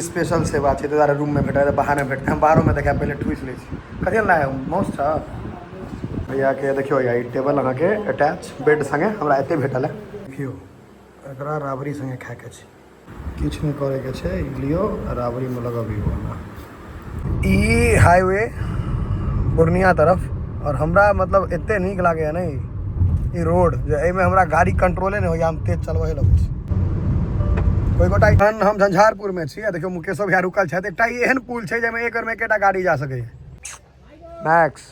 Special सेवा छै, ताहि रूम में भेटै बाहर में भेटतै। हम बाहरों में देखा पहले ठूस लै छी। कथी ला है माउस छ भैया के देखियो या टेबल अहाँ के अटैच बेड संगे हमरा एते भेटल है। देखियो एकरा राबड़ी संगे खाए के छै, किछ नहीं करे के छै, लियो राबड़ी में लगबियो। ई हाईवे पूर्णिया तरफ, और हमरा मतलब एते नीक लागे है नहीं ई रोड, जे एमे हमरा गाड़ी कंट्रोले नहीं होइया, हम तेज चलबे लगे छी। कोई गोटा एखन हम झंझारपुर में छी, देखियो मुकेशो भैया रुकल छथि। एकटा एहन पुल छै जेमे एक बेर में एकेटा गाड़ी जा सकै है। मैक्स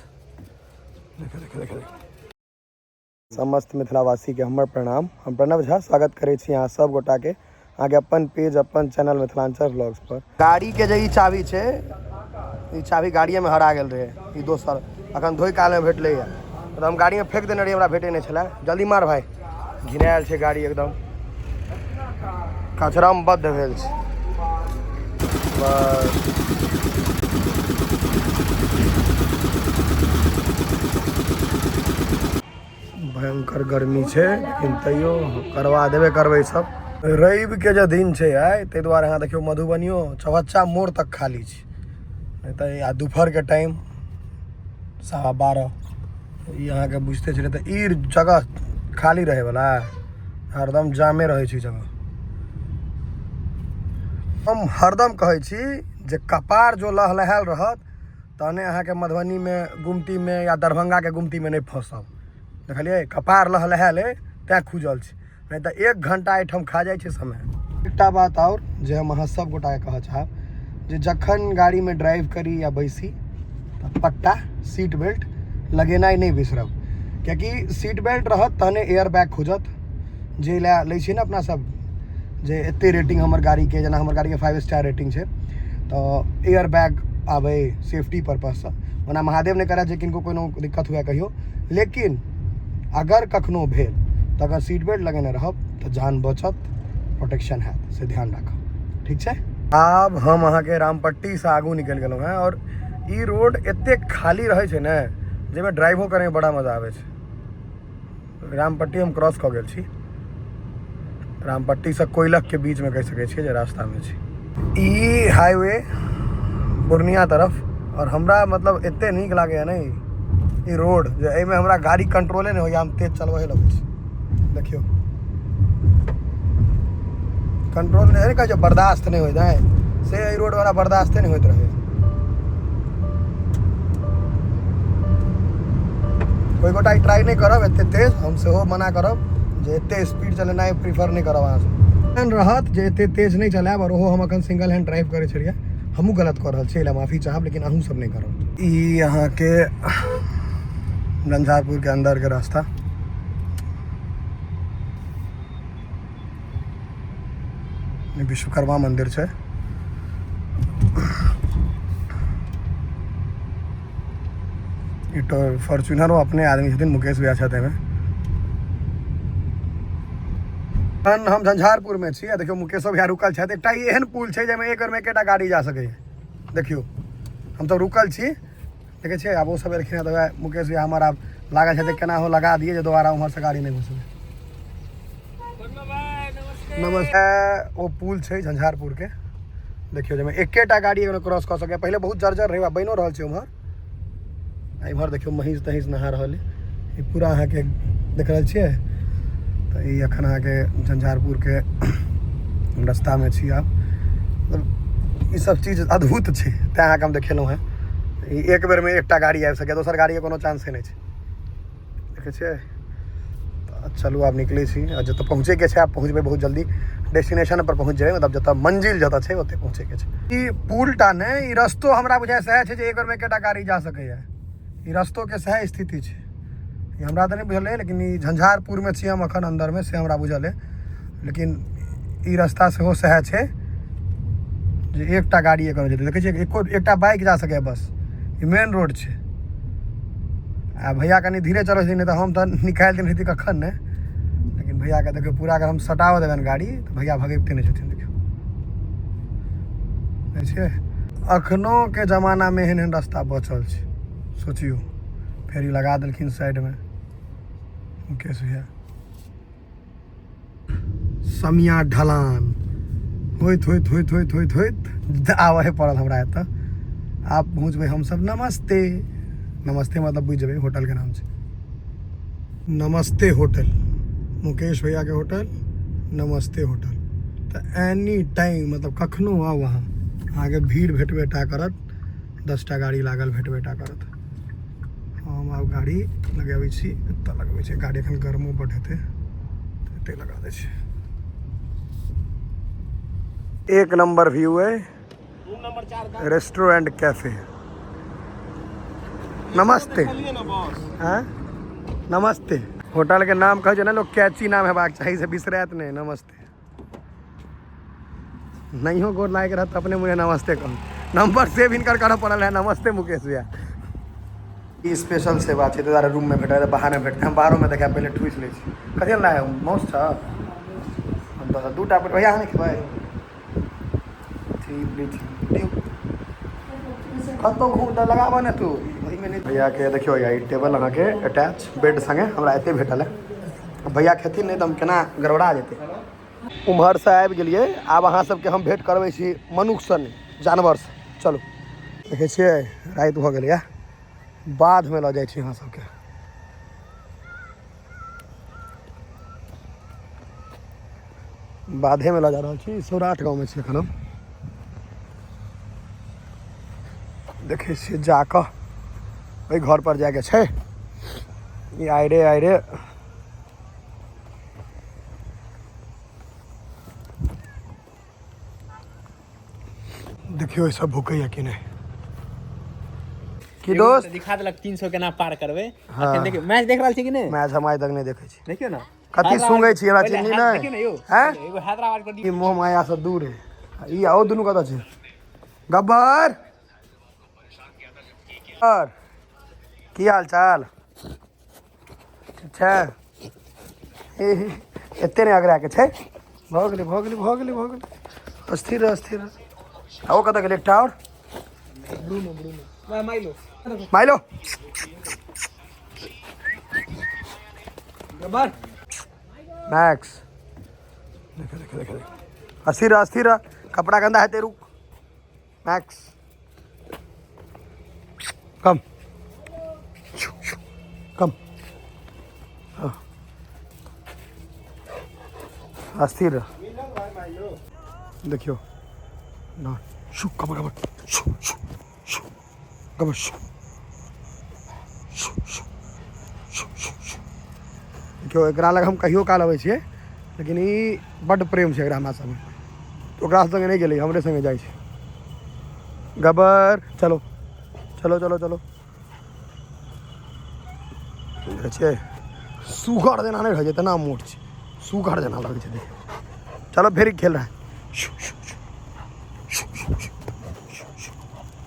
समस्त मिथिलावासी के हमर प्रणाम। हम प्रणव झा स्वागत करे छी यहाँ सब गोटा के आगे अपन पेज अपन चैनल मिथिलांचल व्लॉग्स पर। गाड़ी के जे ई चाबी छै, ई चाबी गाड़िए में हरा गेल रहे, ई दोसर अखन धोई काल में भेटले है। तो हम गाड़ी में फेंक देने रही, हमरा भेटे नहीं छला। जल्दी मार भाई, घिनायल छै गाड़ी एकदम कचरा में बद्ध भेल छै। भयंकर गर्मी छै, लेकिन तैयो करवा देबे करबै सब। रवि के जे दिन छै आइ, ताहि दुआरे अहाँ देखियो मधुबनियो चौहच्चा मोड़ तक खाली छै। नहीं तो दोपहर के टाइम 12:15 ई अहाँ के बुझते छलै, तो ई जगह खाली रहे वाला हरदम जामे रहे छै जगह। हम हरदम कहे छी जे कपार जो लहलहायल रहत तहने अहाँ के मधुबनी में गुमती में या दरभंगा के गुमती में नहीं फंसब। देखलिए कपार लहलहायल है तैं खुजल छै, नहीं तो 1 घंटा एहिठाम खा जाइ छै समय। एकटा बात और जे हम अहाँ सब गोटा के कहऽ चाहब, जे जखन गाड़ी में ड्राइव करी या बैसी तो पट्टा सीट बेल्ट लगेनाइ नहीं बिसरब, क्योंकि सीट बेल्ट रहत तहने एयर बैग खुजत। जे लै छी ना अपना सब, जे एते रेटिंग हमर गाड़ी के, जेना हमर गाड़ी के 5 स्टार रेटिंग छै, तो एयर बैग आवे सेफ्टी पर्पज से। ओना महादेव ने करा जे किनको कोनो दिक्कत हुए कहियो, लेकिन अगर कखनो भेल तो अगर सीट बेल्ट लगेने रहब तो जान बचत, प्रोटेक्शन है, से ध्यान रखब, ठीक है। आब हम अहाँ के रामपट्टी से आगू निकल गेलहुँ हैं, और ई रोड एते खाली रहे छै ने, जेमे ड्राइवो करे में बड़ा मजा आवे छै। रामपट्टी हम क्रॉस कऽ गेल छी, रामपट्टी से कोयलख के बीच में कह सके छियै जे रास्ता में छै। ई हाईवे पूर्णिया तरफ, और हमरा मतलब एते नीक लागे है नहीं ई रोड, जे एमे हमरा गाड़ी कंट्रोले नहीं होइया, हम तेज चलबे लगे छी। देखियो कंट्रोल नहीं कहे बर्दाश्त नहीं होता है, से रोड वाला बर्दाश्त नहीं होते रहे। कोई गोटा ट्राई नहीं करब एते तेज, हम सेहो मना करब जे एते स्पीड चलेनाइ प्रीफर नहीं करब। अहाँ से रहत जे एते तेज नहीं चलाब, और ओहो हम अखन सिंगल हैंड ड्राइव करे छलिए, हमहूँ गलत कर रहल छी, माफी चाहब, लेकिन अहूँ सब नहीं करब। ई अहाँ के झंझारपुर के अंदर के रास्ता, विश्वकर्मा मंदिर छै। तो फॉर्च्यूनर अपने आदमी छथिन, मुकेश भैया छथि एहिमे। हम झंझारपुर में छी, देखियो मुकेशो भैया रुकल छथि। एकटा एहन पुल छै जेमे एक बेर में एकेटा गाड़ी जा सकै है। देखियो हम तो रुकल छी, देखे छियै। आब वो सब एलखिन तो मुकेश भैया हमारा लागल छथि केना हो लगा दिए जे दोबारा उम्हर से गाड़ी नहीं घुसे। नमस्ते। वो पुल छै झंझारपुर के, देखियो जेमे एकेटा गाड़ी क्रॉस कऽ सके। पहले बहुत जर्जर रहे, बनिओ रहल छै उम्हर। इम्हर देखियो महिष तहिष नहा रहल है, पूरा अहाँ के देख रहल छियै। तो ये अखन अहाँ के झंझारपुर के रास्ता में छी। आप मतलब ई सब चीज अद्भुत छै, तैं अहाँ के हम देखेलहुँ हैं। एक बेर में एकटा गाड़ी आबि सके, दोसर गाड़ी के कोनो चांसे नहीं छै, देखे छियै। तो चलू आब निकले छी, जतऽ पहुँचे के छै आब पहुँचबै बहुत जल्दी, डेस्टिनेशन पर पहुँच जेबै, मतलब जतऽ मंजिल जतऽ छै ओतऽ पहुँचे के छै। ई पुल टा ने, ई रस्तो हमरा बुझाय सएह छै जे एक बेर में एकेटा गाड़ी जा सकैए। ई रस्तो के सएह स्थिति छै। हमरा तो नहीं बुझल है, लेकिन ई झंझारपुर में छी हम अखन अंदर में, से हमरा बुझल है। लेकिन ई रास्ता सेहो सएह छै जे एकटा गाड़ी एकर जेतै, देखै छियै एकटा बाइक जा सकै बस। ई मेन रोड छै। आ भैया कनी धीरे चलै छै, नहीं तो हम तो निकालि देने रहिती कखन ने, लेकिन भैया के देखियो पूरा अगर हम सटाव देबनि गाड़ी तो भैया भगेबते नहीं छथिन। देखियो देखिए अखनो के जमाना में एहन एहन रास्ता बचल छै, सोचियो। फेरी लगा देलखिन साइड में मुकेश भैया। समिया ढलान होइत होइत होइत होइत होइत होइत आवे पड़ल हमरा एतऽ। आप पहुँचबै हमसब नमस्ते। नमस्ते मतलब बुझि जेबै होटल के नाम छै नमस्ते होटल, मुकेश भैया के होटल नमस्ते होटल। तो एनी टाइम मतलब कखनो आउ अहाँ, अहाँके भीड़ भेटबेटा करत, 10टा गाड़ी लागल भेटबेटा करत। हम आब गाड़ी लगाबै छी, एतऽ लगबै छै गाड़ी, एखन गर्मो बड हेतै एतै लगा दै छी। एक नंबर व्यू है, रेस्टोरेंट कैफे। नमस्ते हाँ नमस्ते होटल के नाम कहै छै ना लोग, कैची नाम हेबाक चाही से बिसरैत नहीं। नमस्ते नहियो गोर लायक रहत अपने मुझे नमस्ते कहूँ। नंबर सेव हिनकर करऽ पड़ल है, नमस्ते मुकेश भैया। ई स्पेशल सेवा छै, ताहि रूम में भेटै, बाहर में भेटतै। हम बाहरों में देखा पहले ठूसि लै छी। कथी ला है माउस छ हम 2टा पर भैया अहाँ नहीं खेबै। कतौ घूम तऽ लगाबऽ ने तू भैया के। देखियो ई टेबल अहाँ के अटैच बेड संगे हमरा एते भेटल है। भैया खेथिन नहीं तो हम केना गड़बड़ा जेतै। उम्हर से आबि गेलियै, आब अहाँ सबके हम भेंट करबै छी मनुख सँ नहीं जानवर से। चलू देखै छियै राति भऽ गेलै, बाध में लऽ जाइ छी अहाँ सबके। बाधे में लऽ जा रहल छी, सौराठ गाँव में छी एखन हम। देखै छियै जाकऽ ओहि घर पर जाके छै। ई आइ रे देखियो सब भूकैया कि नहीं। कि दोस्त दिखा देलक 300 केना पार करबै। हाँ। अखन देखियो मैच देख रहल छी कि नहीं? मैच हम आइ तक नहीं देखै छी। देखियो ना कथी सुंगै छी, हमरा चिन्नी नहीं देखियो ना यौ, हैं। एगो हैदराबाद को ई मोह माया से दूर है। ई आओ दुनू कतऽ छै? गब्बर की हाल चाल छै? एते नहीं अगरा के छै। भऽ गेलै स्थिर रह। आओ कतऽ गेलै एकटा और? Bruno Milo Gabbar Max. देख अस्थिर रह, कपड़ा गंदा है तेरू। मैक्स कम अस्थिर रह। देखियो ना शू कबर देखियो एकरा लग हम कहियो काल अबै छियै, लेकिन ई बड्ड प्रेम छै एकरा हमरा सबमे। तो ओकरा संगे नहीं गेलै, हमरे संगे जाइ छै। गब्बर चलो देखै छियै सुगर जेना नहीं रह छै, तेना मोट छै, सुगर जेना लगै छै। देखिए चलो फिर खेल रहा है।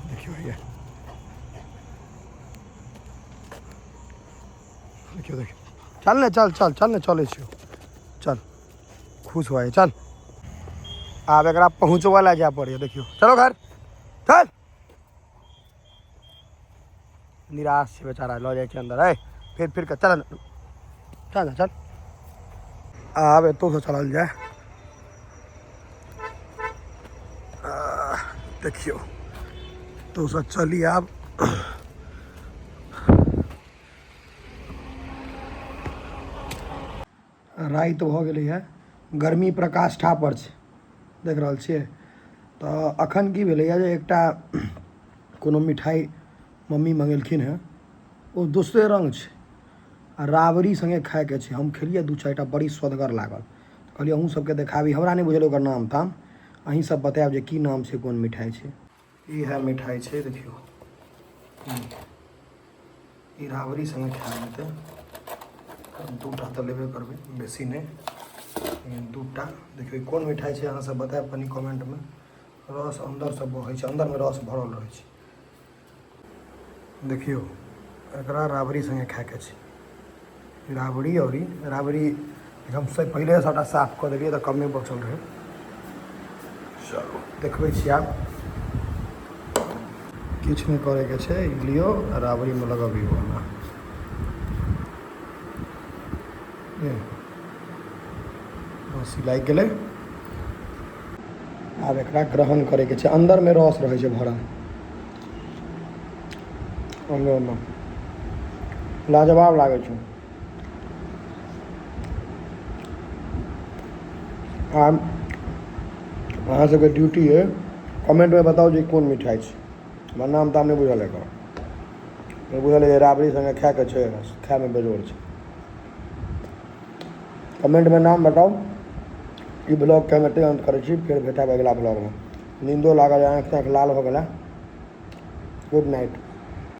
देखियो ये देखियो चल ने चले छियो। चल खुश हुआ है, चल आब एकरा पहुँचवा ला जाए पड़े। देखियो चलो घर चल। निराश छै बेचारा, लऽ जाइ छै अंदर। है फिर के चल आब एतौ से चलल जाए। देखियो तो सब चली आब। राति भऽ गेलै है, गर्मी प्रकाष्ठा पर छै, देख रहल छियै। तऽ अखन की भेलैया जे एकटा कोनो मिठाई मम्मी मंगेलखिन है, ओ दोसरे रंग छै आ राबड़ी संगे खाएके छै। हम खेलिए 2-4टा, बड़ी स्वदगर लागल। कहलिए अहूँ सबके देखाबी। हमरा नहीं बुझल ओकर नाम ताम, अहीं सब बतायब जे की नाम छै, कोन मिठाई छै। ई है मिठाई छै, देखियो ई राबड़ी संगे खाएल जेतै। 2टा तऽ लेबे करबै, बेसी नहीं 2टा। देखियो कोन मिठाई छै, अहाँ सब बतायब कनी कमेंट में। रस अंदर से बहै छै, अंदर में रस भरल रहै छै। देखियो एकरा राबड़ी संगे खाएके छै। राबड़ी और राबड़ी हम सब पहले सबटा साफ कऽ देलियै, तऽ कमे बचल रहै। चलो देखबै छी आब। किछु नहीं करैके छै, लियो राबड़ी में लगबियो हमरा। बस लागि गेलै। आब एकरा ग्रहण करैके छै अंदर में रस रहै छै भरल अंदर में लाजवाब लागै छै आब अहाँ सबके ड्यूटी है कमेंट में बताओ जे कोन मिठाई छै हमरा नाम ताम नहीं बुझल एकर नहीं बुझल है राबड़ी संगे खाए के छै खाए में बेजोड़ छै कमेंट में नाम बताओ ई ब्लॉग के हम एते अंत करै छी फेर भेटब अगला ब्लॉग में नींदो लागल आँख ताँख लाल हो गेला गुड नाइट।